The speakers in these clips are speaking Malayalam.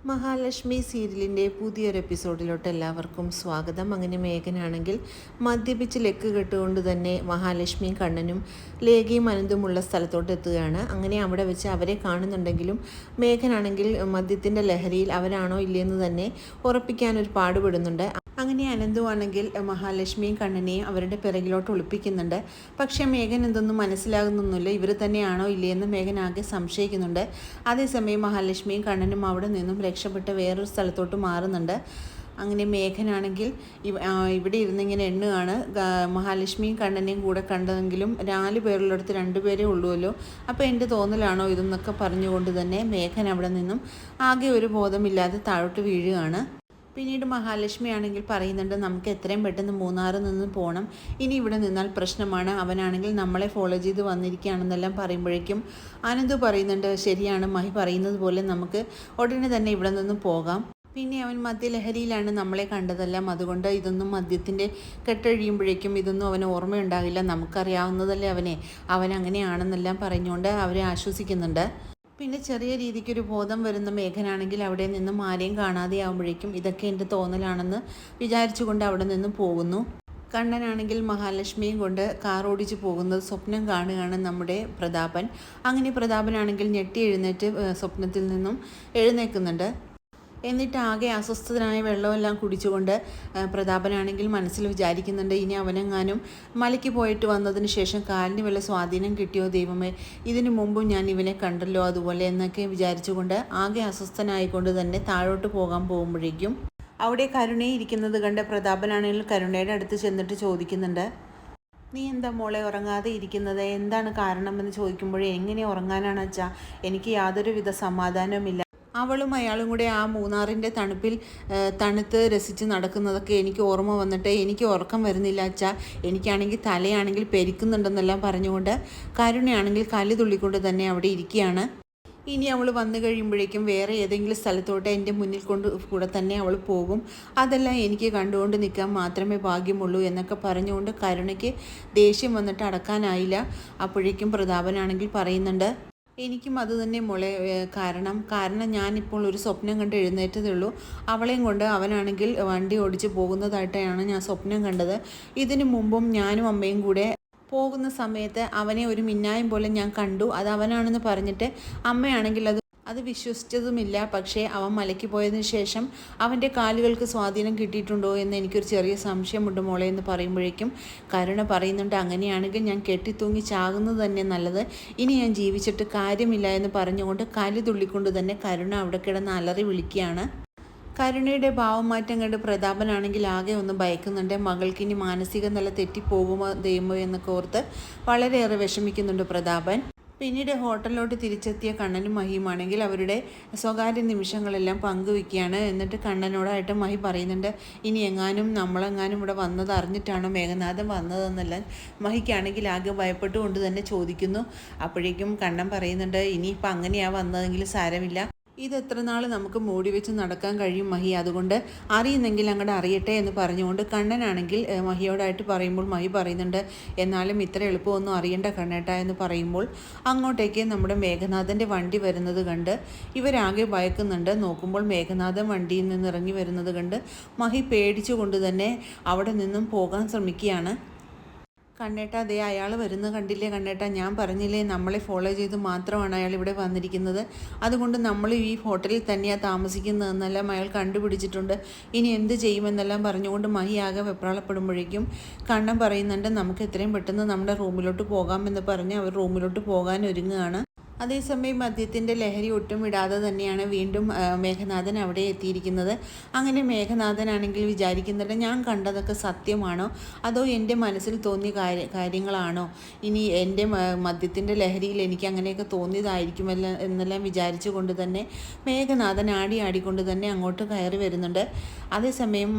മഹാലക്ഷ്മി സീരിയലിൻ്റെ പുതിയൊരു എപ്പിസോഡിലോട്ട് എല്ലാവർക്കും സ്വാഗതം. അങ്ങനെ മേഘനാണെങ്കിൽ മദ്യപിച്ച് ലെക്ക് കെട്ടുകൊണ്ട് തന്നെ മഹാലക്ഷ്മിയും കണ്ണനും ലേഖയും അനന്തുമുള്ള സ്ഥലത്തോട്ട് എത്തുകയാണ്. അങ്ങനെ അവിടെ വെച്ച് അവരെ കാണുന്നുണ്ടെങ്കിലും മേഘനാണെങ്കിൽ മദ്യത്തിൻ്റെ ലഹരിയിൽ അവരാണോ ഇല്ലയെന്ന് തന്നെ ഉറപ്പിക്കാനൊരു പാടുപെടുന്നുണ്ട്. അങ്ങനെ അനന്തുവാണെങ്കിൽ മഹാലക്ഷ്മിയും കണ്ണനെയും അവരുടെ പിറകിലോട്ട് ഒളിപ്പിക്കുന്നുണ്ട്. പക്ഷേ മേഘൻ എന്തൊന്നും മനസ്സിലാകുന്നൊന്നുമില്ല. ഇവർ തന്നെയാണോ ഇല്ലയെന്ന് മേഘൻ ആകെ സംശയിക്കുന്നുണ്ട്. അതേസമയം മഹാലക്ഷ്മിയും കണ്ണനും അവിടെ നിന്നും രക്ഷപ്പെട്ട് വേറൊരു സ്ഥലത്തോട്ട് മാറുന്നുണ്ട്. അങ്ങനെ മേഘനാണെങ്കിൽ ഇവിടെ ഇരുന്നിങ്ങനെ എണ്ണുകയാണ്. മഹാലക്ഷ്മിയും കണ്ണനെയും കൂടെ കണ്ടതെങ്കിലും 4 പേരുള്ളിടത്ത് 2 പേരേ ഉള്ളുവല്ലോ, അപ്പോൾ എൻ്റെ തോന്നലാണോ ഇതെന്നൊക്കെ പറഞ്ഞുകൊണ്ട് തന്നെ മേഘൻ അവിടെ നിന്നും ആകെ ഒരു ബോധമില്ലാതെ താഴോട്ട് വീഴുകയാണ്. പിന്നീട് മഹാലക്ഷ്മി ആണെങ്കിൽ പറയുന്നുണ്ട്, നമുക്ക് എത്രയും പെട്ടെന്ന് മൂന്നാറിൽ നിന്ന് പോകണം, ഇനി ഇവിടെ നിന്നാൽ പ്രശ്നമാണ്, അവനാണെങ്കിൽ നമ്മളെ ഫോളോ ചെയ്ത് വന്നിരിക്കുകയാണെന്നെല്ലാം പറയുമ്പോഴേക്കും ആനന്ദു പറയുന്നുണ്ട്, ശരിയാണ് മഹി പറയുന്നത് പോലെ നമുക്ക് ഉടനെ തന്നെ ഇവിടെ നിന്ന് പോകാം. പിന്നെ അവൻ മദ്യലഹരിയിലാണ് നമ്മളെ കണ്ടതെല്ലാം, അതുകൊണ്ട് ഇതൊന്നും മദ്യത്തിൻ്റെ കെട്ടഴിയുമ്പോഴേക്കും ഇതൊന്നും അവന് ഓർമ്മയുണ്ടാകില്ല, നമുക്കറിയാവുന്നതല്ലേ അവൻ അങ്ങനെയാണെന്നെല്ലാം പറഞ്ഞുകൊണ്ട് അവരെ ആശ്വസിക്കുന്നുണ്ട്. പിന്നെ ചെറിയ രീതിക്കൊരു ബോധം വരുന്ന മേഘനാണെങ്കിൽ അവിടെ നിന്നും ആരെയും കാണാതെയാകുമ്പോഴേക്കും ഇതൊക്കെ എൻ്റെ തോന്നലാണെന്ന് വിചാരിച്ചുകൊണ്ട് അവിടെ നിന്നും പോകുന്നു. കണ്ണനാണെങ്കിൽ മഹാലക്ഷ്മിയും കൊണ്ട് കാർ ഓടിച്ച് പോകുന്നത് സ്വപ്നം കാണുകയാണ് നമ്മുടെ പ്രതാപൻ. അങ്ങനെ പ്രതാപനാണെങ്കിൽ ഞെട്ടി എഴുന്നേറ്റ് സ്വപ്നത്തിൽ നിന്നും എഴുന്നേൽക്കുന്നുണ്ട്. എന്നിട്ട് ആകെ അസ്വസ്ഥനായ വെള്ളമെല്ലാം കുടിച്ചുകൊണ്ട് പ്രതാപനാണെങ്കിൽ മനസ്സിൽ വിചാരിക്കുന്നുണ്ട്, ഇനി അവനെങ്ങാനും മലയ്ക്ക് പോയിട്ട് വന്നതിന് ശേഷം കാലിന് വല്ല സ്വാധീനം കിട്ടിയോ ദൈവമേ, ഇതിനു മുമ്പും ഞാൻ ഇവനെ കണ്ടല്ലോ അതുപോലെ എന്നൊക്കെ വിചാരിച്ചുകൊണ്ട് ആകെ അസ്വസ്ഥനായിക്കൊണ്ട് തന്നെ താഴോട്ട് പോകാൻ പോകുമ്പോഴേക്കും അവിടെ കരുണയെ ഇരിക്കുന്നത് കണ്ട് പ്രതാപനാണെങ്കിൽ കരുണയുടെ അടുത്ത് ചെന്നിട്ട് ചോദിക്കുന്നുണ്ട്, നീ എന്താ മോളെ ഉറങ്ങാതെ ഇരിക്കുന്നത്, എന്താണ് കാരണമെന്ന് ചോദിക്കുമ്പോഴേ എങ്ങനെ ഉറങ്ങാനാണ് അച്ഛാ, എനിക്ക് യാതൊരുവിധ സമാധാനവുമില്ല. അവളും അയാളും കൂടെ ആ മൂന്നാറിൻ്റെ തണുപ്പിൽ തണുത്ത് രസിച്ച് നടക്കുന്നതൊക്കെ എനിക്ക് ഓർമ്മ വന്നിട്ട് എനിക്ക് ഉറക്കം വരുന്നില്ല അച്ഛാ, എനിക്കാണെങ്കിൽ തലയാണെങ്കിൽ പെരിക്കുന്നുണ്ടെന്നെല്ലാം പറഞ്ഞുകൊണ്ട് കരുണയാണെങ്കിൽ കല്ല് തുള്ളിക്കൊണ്ട് തന്നെ അവിടെ ഇരിക്കുകയാണ്. ഇനി അവൾ വന്നു കഴിയുമ്പോഴേക്കും വേറെ ഏതെങ്കിലും സ്ഥലത്തോട്ട് എൻ്റെ മുന്നിൽ കൂടെ തന്നെ അവൾ പോകും, അതെല്ലാം എനിക്ക് കണ്ടുകൊണ്ട് നിൽക്കാൻ മാത്രമേ ഭാഗ്യമുള്ളൂ എന്നൊക്കെ പറഞ്ഞുകൊണ്ട് കരുണയ്ക്ക് ദേഷ്യം വന്നിട്ട് അടക്കാനായില്ല. അപ്പോഴേക്കും പ്രതാപനാണെങ്കിൽ പറയുന്നുണ്ട്, എനിക്കും അത് തന്നെ മോളെ കാരണം ഞാനിപ്പോൾ ഒരു സ്വപ്നം കണ്ട് എഴുന്നേറ്റതേ ഉള്ളൂ. അവളെയും കൊണ്ട് അവനാണെങ്കിൽ വണ്ടി ഓടിച്ച് പോകുന്നതായിട്ടാണ് ഞാൻ സ്വപ്നം കണ്ടത്. ഇതിനു മുമ്പും ഞാനും അമ്മയും കൂടെ പോകുന്ന സമയത്ത് അവനെ ഒരു മിന്നായം പോലെ ഞാൻ കണ്ടു, അത് അവനാണെന്ന് പറഞ്ഞിട്ട് അമ്മയാണെങ്കിൽ അത് വിശ്വസിച്ചതുമില്ല. പക്ഷേ അവൻ മലയ്ക്ക് പോയതിന് ശേഷം അവൻ്റെ കാലുകൾക്ക് സ്വാധീനം കിട്ടിയിട്ടുണ്ടോ എന്ന് എനിക്കൊരു ചെറിയ സംശയമുണ്ട് മോളെ എന്ന് പറയുമ്പോഴേക്കും കരുണ പറയുന്നുണ്ട്, അങ്ങനെയാണെങ്കിൽ ഞാൻ കെട്ടിത്തൂങ്ങി ചാകുന്നത് തന്നെ നല്ലത്, ഇനി ഞാൻ ജീവിച്ചിട്ട് കാര്യമില്ല എന്ന് പറഞ്ഞുകൊണ്ട് കാല് തുള്ളിക്കൊണ്ട് തന്നെ കരുണ അവിടെ കിടന്ന് അലറി വിളിക്കുകയാണ്. കരുണയുടെ ഭാവമാറ്റം കണ്ട് പ്രതാപനാണെങ്കിൽ ആകെ ഒന്ന് ഭയക്കുന്നുണ്ട്. മകൾക്കിനി മാനസിക നില തെറ്റിപ്പോകുമോ ദൈവമോ എന്നൊക്കെ ഓർത്ത് വളരെയേറെ വിഷമിക്കുന്നുണ്ട് പ്രതാപൻ. പിന്നീട് ഹോട്ടലിലോട്ട് തിരിച്ചെത്തിയ കണ്ണനും മഹിയുമാണെങ്കിൽ അവരുടെ സ്വകാര്യ നിമിഷങ്ങളെല്ലാം പങ്കുവയ്ക്കുകയാണ്. എന്നിട്ട് കണ്ണനോടായിട്ട് മഹി പറയുന്നുണ്ട്, ഇനി എങ്ങാനും നമ്മളെങ്ങാനും ഇവിടെ വന്നത് അറിഞ്ഞിട്ടാണോ മേഘനാഥൻ വന്നതെന്നെല്ലാം മഹിക്കാണെങ്കിൽ ആകെ ഭയപ്പെട്ടുകൊണ്ട് തന്നെ ചോദിക്കുന്നു. അപ്പോഴേക്കും കണ്ണൻ പറയുന്നുണ്ട്, ഇനിയിപ്പോൾ അങ്ങനെയാണ് വന്നതെങ്കിൽ സാരമില്ല, ഇത് എത്ര നാൾ നമുക്ക് മൂടി വെച്ച് നടക്കാൻ കഴിയും മഹി, അതുകൊണ്ട് അറിയുന്നെങ്കിൽ അങ്ങോട്ട് അറിയട്ടെ എന്ന് പറഞ്ഞുകൊണ്ട് കണ്ണനാണെങ്കിൽ മഹിയോടായിട്ട് പറയുമ്പോൾ മഹി പറയുന്നുണ്ട്, എന്നാലും ഇത്ര എളുപ്പമൊന്നും അറിയണ്ട കണ്ണേട്ട എന്ന് പറയുമ്പോൾ അങ്ങോട്ടേക്ക് നമ്മുടെ മേഘനാഥൻ്റെ വണ്ടി വരുന്നത് കണ്ട് ഇവരാകെ ഭയക്കുന്നുണ്ട്. നോക്കുമ്പോൾ മേഘനാഥൻ വണ്ടിയിൽ നിന്ന് ഇറങ്ങി വരുന്നത് കണ്ട് മഹി പേടിച്ചുകൊണ്ട് തന്നെ അവിടെ നിന്നും പോകാൻ ശ്രമിക്കുകയാണ്. കണ്ണേട്ട അതേ അയാൾ വരുന്ന കണ്ടില്ലേ കണ്ണേട്ട, ഞാൻ പറഞ്ഞില്ലേ നമ്മളെ ഫോളോ ചെയ്ത് മാത്രമാണ് അയാൾ ഇവിടെ വന്നിരിക്കുന്നത്, അതുകൊണ്ട് നമ്മൾ ഈ ഹോട്ടലിൽ തന്നെയാണ് താമസിക്കുന്നതെന്നെല്ലാം അയാൾ കണ്ടുപിടിച്ചിട്ടുണ്ട്, ഇനി എന്ത് ചെയ്യുമെന്നെല്ലാം പറഞ്ഞുകൊണ്ട് മഹി ആകെ വെപ്രാളപ്പെടുമ്പോഴേക്കും കണ്ണൻ പറയുന്നുണ്ട്, നമുക്ക് എത്രയും പെട്ടെന്ന് നമ്മുടെ റൂമിലോട്ട് പോകാമെന്ന് പറഞ്ഞ് അവർ റൂമിലോട്ട് പോകാൻ ഒരുങ്ങുകയാണ്. അതേസമയം മദ്യത്തിൻ്റെ ലഹരി ഒട്ടും വിടാതെ തന്നെയാണ് വീണ്ടും മേഘനാഥൻ അവിടെ എത്തിയിരിക്കുന്നത്. അങ്ങനെ മേഘനാഥനാണെങ്കിൽ വിചാരിക്കുന്നുണ്ട്, ഞാൻ കണ്ടതൊക്കെ സത്യമാണോ അതോ എൻ്റെ മനസ്സിൽ തോന്നിയ കാര്യങ്ങളാണോ, ഇനി എൻ്റെ മദ്യത്തിൻ്റെ ലഹരിയിൽ എനിക്ക് അങ്ങനെയൊക്കെ തോന്നിയതായിരിക്കുമല്ലോ എന്നെല്ലാം വിചാരിച്ചു കൊണ്ട് തന്നെ മേഘനാഥൻ ആടിക്കൊണ്ട് തന്നെ അങ്ങോട്ട് കയറി വരുന്നുണ്ട്. അതേസമയം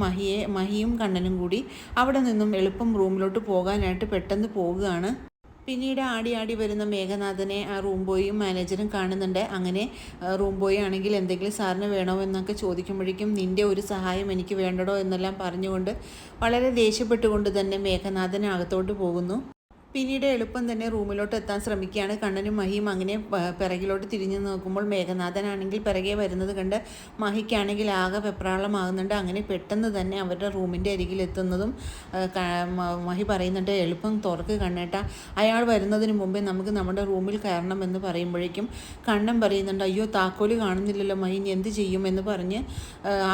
മഹിയും കണ്ണനും കൂടി അവിടെ നിന്നും എളുപ്പം റൂമിലോട്ട് പോകാനായിട്ട് പെട്ടെന്ന് പോകുകയാണ്. പിന്നീട് ആടി വരുന്ന മേഘനാഥനെ ആ റൂം ബോയും മാനേജറും കാണുന്നുണ്ട്. അങ്ങനെ റൂം ബോയ് ആണെങ്കിൽ എന്തെങ്കിലും സാറിന് വേണോ എന്നൊക്കെ ചോദിക്കുമ്പോഴേക്കും നിൻ്റെ ഒരു സഹായം എനിക്ക് വേണ്ടടോ എന്നെല്ലാം പറഞ്ഞുകൊണ്ട് വളരെ ദേഷ്യപ്പെട്ടുകൊണ്ട് തന്നെ മേഘനാഥൻ അകത്തോട്ട് പോകുന്നു. പിന്നീട് എളുപ്പം തന്നെ റൂമിലോട്ട് എത്താൻ ശ്രമിക്കുകയാണ് കണ്ണനും മഹിയും. അങ്ങനെ പിറകിലോട്ട് തിരിഞ്ഞു നോക്കുമ്പോൾ മേഘനാഥനാണെങ്കിൽ പിറകെ വരുന്നത് കണ്ട് മഹിക്കാണെങ്കിൽ ആകെ വെപ്രാളമാകുന്നുണ്ട്. അങ്ങനെ പെട്ടെന്ന് തന്നെ അവരുടെ റൂമിൻ്റെ അരികിലെത്തുന്നതും മഹി പറയുന്നുണ്ട്, എളുപ്പം തുറക്ക് കണ്ണേട്ട, അയാൾ വരുന്നതിന് മുമ്പേ നമുക്ക് നമ്മുടെ റൂമിൽ കയറണം എന്ന് പറയുമ്പോഴേക്കും കണ്ണൻ പറയുന്നുണ്ട്, അയ്യോ താക്കോല് കാണുന്നില്ലല്ലോ മഹി, ഇനി എന്ത് ചെയ്യും എന്ന് പറഞ്ഞ്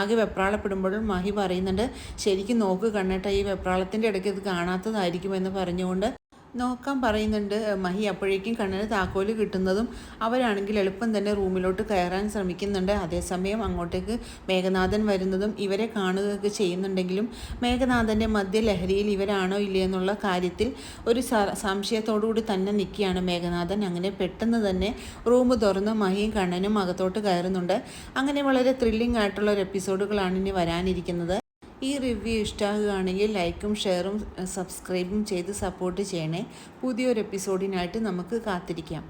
ആകെ വെപ്രാളപ്പെടുമ്പോഴും മഹി പറയുന്നുണ്ട്, ശരിക്കും നോക്ക് കണ്ണേട്ട, ഈ വെപ്രാളത്തിൻ്റെ ഇടയ്ക്ക് ഇത് കാണാത്തതായിരിക്കുമെന്ന് പറഞ്ഞുകൊണ്ട് നോക്കാൻ പറയുന്നുണ്ട് മഹി. അപ്പോഴേക്കും കണ്ണന് താക്കോല് കിട്ടുന്നതും അവരാണെങ്കിൽ എളുപ്പം തന്നെ റൂമിലോട്ട് കയറാൻ ശ്രമിക്കുന്നുണ്ട്. അതേസമയം അങ്ങോട്ടേക്ക് മേഘനാഥൻ വരുന്നതും ഇവരെ കാണുകയൊക്കെ ചെയ്യുന്നുണ്ടെങ്കിലും മേഘനാഥൻ്റെ മദ്യലഹരിയിൽ ഇവരാണോ ഇല്ലേ എന്നുള്ള കാര്യത്തിൽ ഒരു സംശയത്തോടുകൂടി തന്നെ നിൽക്കുകയാണ് മേഘനാഥൻ. അങ്ങനെ പെട്ടെന്ന് തന്നെ റൂം തുറന്ന് മഹിയും കണ്ണനും അകത്തോട്ട് കയറുന്നുണ്ട്. അങ്ങനെ വളരെ ത്രില്ലിംഗ് ആയിട്ടുള്ള ഒരു എപ്പിസോഡുകളാണ് ഇനി വരാനിരിക്കുന്നത്. ഈ റിവ്യൂ ഇഷ്ടമാകുകയാണെങ്കിൽ ലൈക്കും ഷെയറും സബ്സ്ക്രൈബും ചെയ്ത് സപ്പോർട്ട് ചെയ്യണേ. പുതിയൊരു എപ്പിസോഡിനായിട്ട് നമുക്ക് കാത്തിരിക്കാം.